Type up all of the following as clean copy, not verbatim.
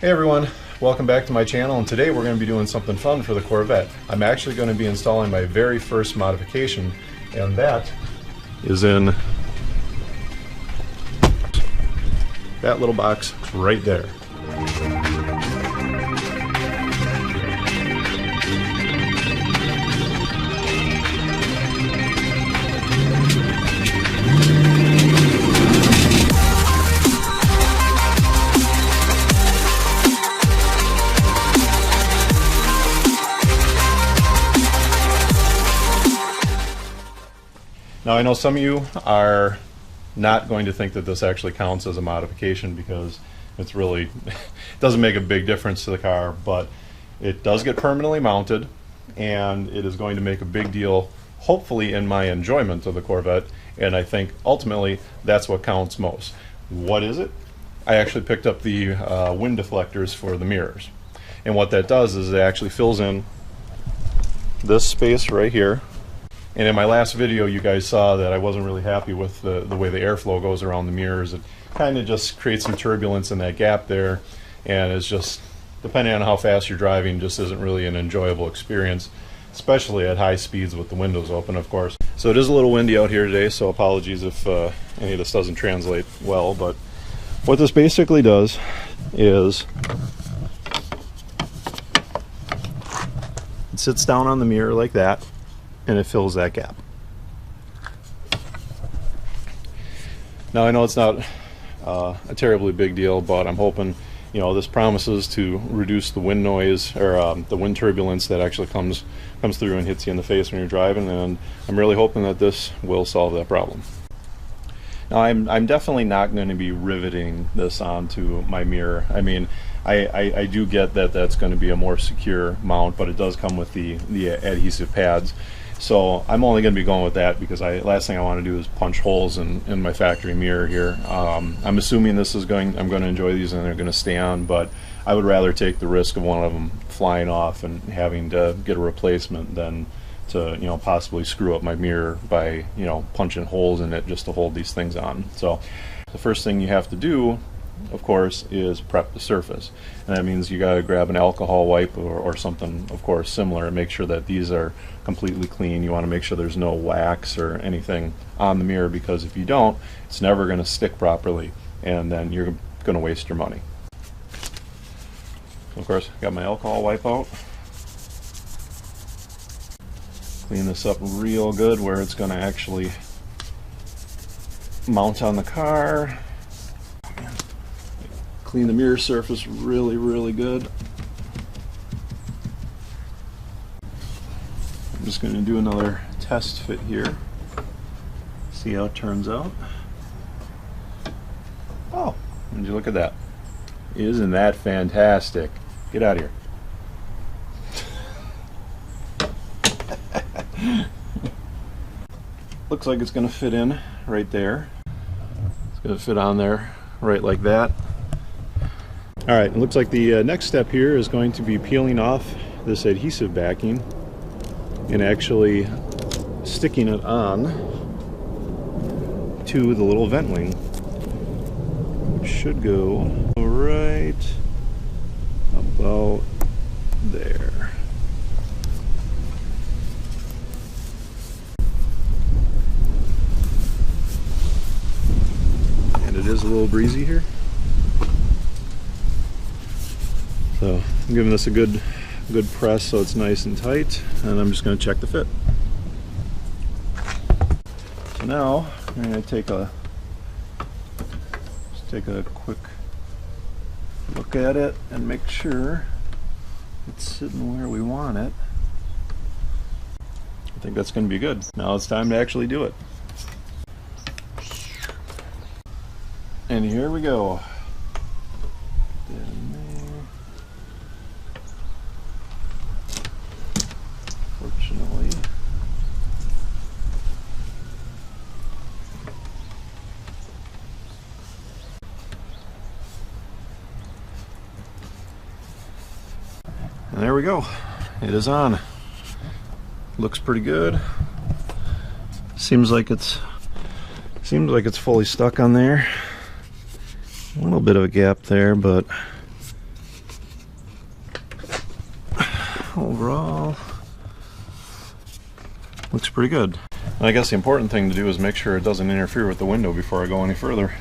Hey everyone, welcome back to my channel, and today we're going to be doing something fun for the Corvette. I'm actually going to be installing my very first modification, and that is in that little box right there. Now I know some of you are not going to think that this actually counts as a modification because it's really it doesn't make a big difference to the car, but it does get permanently mounted, and it is going to make a big deal, hopefully, in my enjoyment of the Corvette, and I think ultimately that's what counts most. What is it? I actually picked up the wind deflectors for the mirrors, and what that does is it actually fills in this space right here. And in my last video you guys saw that I wasn't really happy with the way the airflow goes around the mirrors. It kind of just creates some turbulence in that gap there, and it's just, depending on how fast you're driving, just isn't really an enjoyable experience, especially at high speeds with the windows open, of course. So it is a little windy out here today, so apologies if any of this doesn't translate well, but what this basically does is it sits down on the mirror like that, and it fills that gap. Now I know it's not a terribly big deal, but I'm hoping, you know, this promises to reduce the wind noise, or the wind turbulence that actually comes through and hits you in the face when you're driving, and I'm really hoping that this will solve that problem. Now I'm definitely not going to be riveting this onto my mirror. I mean, I do get that that's going to be a more secure mount, but it does come with the adhesive pads. So I'm only going to be going with that because last thing I want to do is punch holes in my factory mirror here. I'm assuming this is I'm going to enjoy these and they're going to stay on, but I would rather take the risk of one of them flying off and having to get a replacement than to, you know, possibly screw up my mirror by, you know, punching holes in it just to hold these things on. So the first thing you have to do, of course, is prep the surface, and that means you got to grab an alcohol wipe or something, of course, similar, and make sure that these are completely clean. You want to make sure there's no wax or anything on the mirror, because if you don't, it's never going to stick properly, and then you're going to waste your money. So of course, got my alcohol wipe out. Clean this up real good where it's going to actually mount on the car. Clean the mirror surface really good. I'm just going to do another test fit here, see how it turns out. Oh, would you look at that? Isn't that fantastic? Get out of here. Looks like it's going to fit in right there. It's going to fit on there right like that. Alright, it looks like the next step here is going to be peeling off this adhesive backing and actually sticking it on to the little vent wing, which should go right about there. And it is a little breezy here. So I'm giving this a good press so it's nice and tight, and I'm just going to check the fit. So now I'm going to take a quick look at it and make sure it's sitting where we want it. I think that's going to be good. Now it's time to actually do it. And here we go. Fortunately, and there we go. It is on. Looks pretty good. Seems like it's fully stuck on there. A little bit of a gap there, but overall looks pretty good. And I guess the important thing to do is make sure it doesn't interfere with the window before I go any further.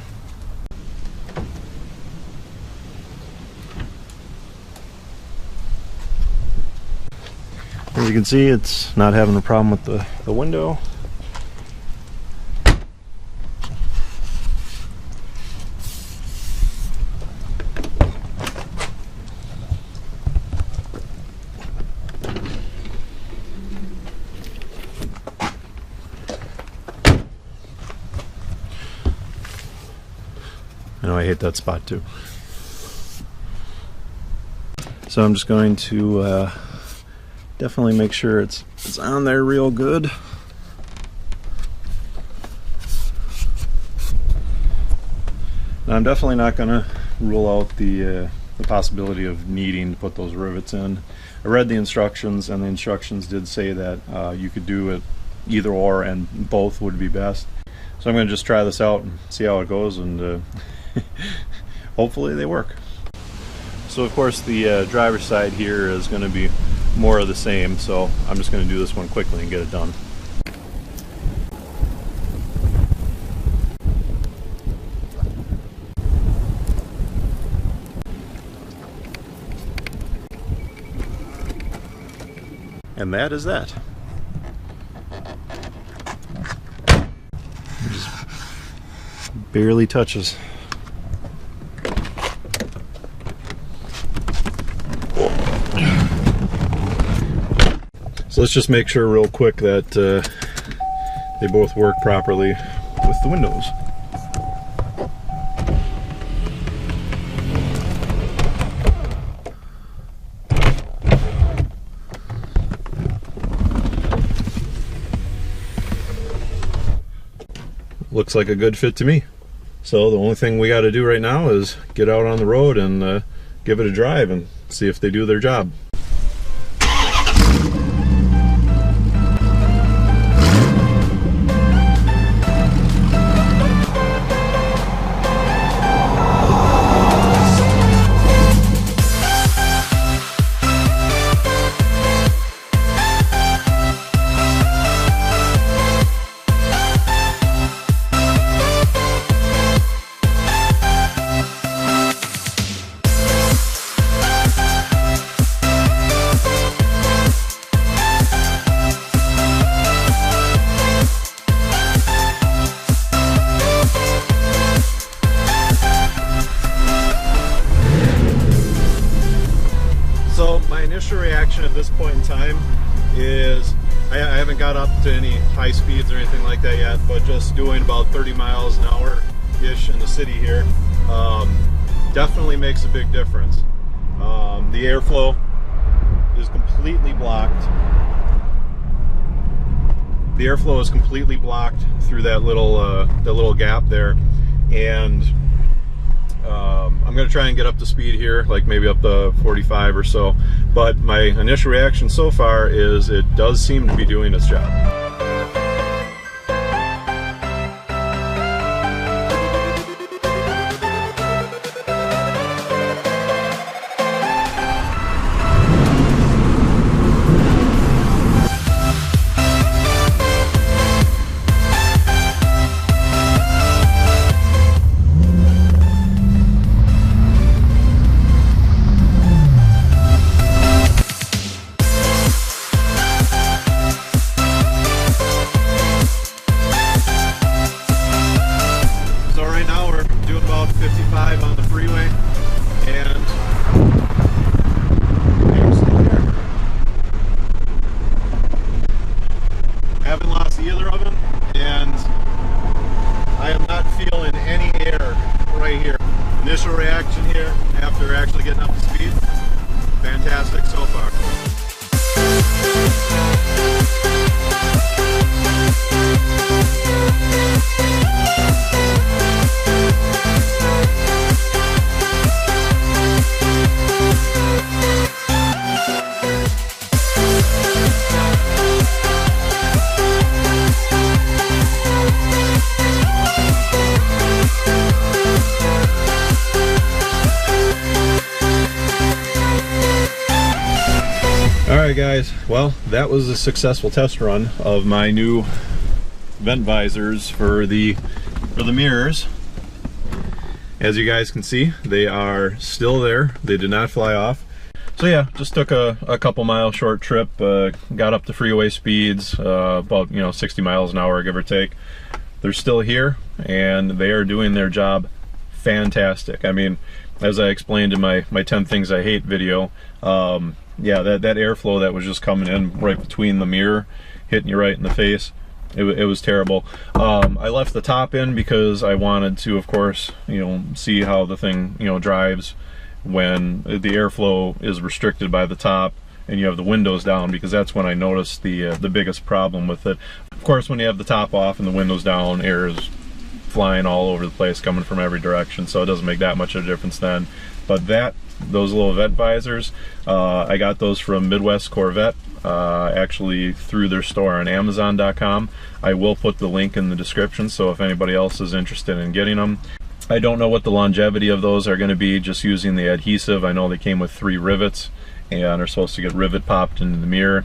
As you can see, it's not having a problem with the window. I know I hate that spot too. So I'm just going to definitely make sure it's on there real good. Now, I'm definitely not going to rule out the possibility of needing to put those rivets in. I read the instructions, and the instructions did say that you could do it either or, and both would be best. So I'm going to just try this out and see how it goes, and hopefully they work. So of course the driver's side here is going to be more of the same, so I'm just going to do this one quickly and get it done. And that is that. It just barely touches. So let's just make sure real quick that they both work properly with the windows. Looks like a good fit to me. So the only thing we got to do right now is get out on the road and give it a drive and see if they do their job. Initial reaction at this point in time is I haven't got up to any high speeds or anything like that yet, but just doing about 30 miles an hour ish in the city here definitely makes a big difference. The airflow is completely blocked. The airflow is completely blocked through that little gap there, and I'm going to try and get up to speed here, like maybe up to 45 or so, but my initial reaction so far is it does seem to be doing its job. On the freeway, and I haven't lost either of them, and I am not feeling any air right here. Initial reaction here after actually getting up to speed, fantastic so far. Alright guys, well, that was a successful test run of my new vent visors for the mirrors. As you guys can see, they are still there. They did not fly off. So yeah, just took a couple mile short trip, got up to freeway speeds, about 60 miles an hour, give or take. They're still here, and they are doing their job fantastic. I mean, as I explained in my 10 things I hate video, yeah, that airflow that was just coming in right between the mirror, hitting you right in the face, it was terrible. I left the top in because I wanted to, of course, see how the thing, drives when the airflow is restricted by the top and you have the windows down, because that's when I noticed the biggest problem with it. Of course, when you have the top off and the windows down, air is flying all over the place, coming from every direction, so it doesn't make that much of a difference then. But those little vent visors, I got those from Midwest Corvette, actually through their store on Amazon.com. I will put the link in the description, so if anybody else is interested in getting them. I don't know what the longevity of those are going to be, just using the adhesive. I know they came with 3 rivets and are supposed to get rivet popped into the mirror.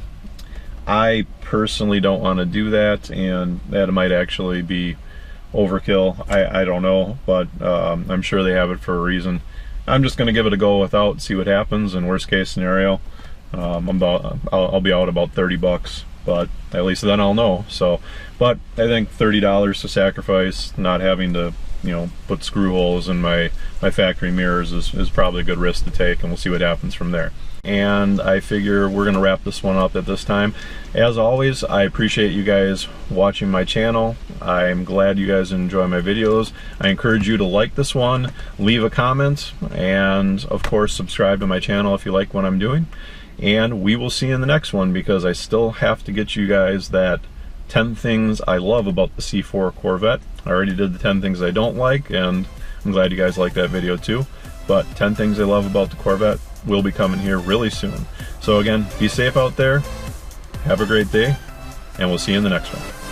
I personally don't want to do that, and that might actually be overkill. I don't know, but I'm sure they have it for a reason. I'm just going to give it a go without, see what happens. In worst case scenario, I'll be out about 30 bucks, but at least then I'll know. So, but I think $30 to sacrifice not having to put screw holes in my factory mirrors is probably a good risk to take, and we'll see what happens from there. And I figure we're gonna wrap this one up at this time. As always, I appreciate you guys watching my channel. I'm glad you guys enjoy my videos. I encourage you to like this one, leave a comment, and of course subscribe to my channel if you like what I'm doing. And we will see you in the next one, because I still have to get you guys that 10 things I love about the C4 Corvette. I already did the 10 things I don't like, and I'm glad you guys like that video too. But 10 things I love about the Corvette will be coming here really soon. So again, be safe out there, have a great day, and we'll see you in the next one.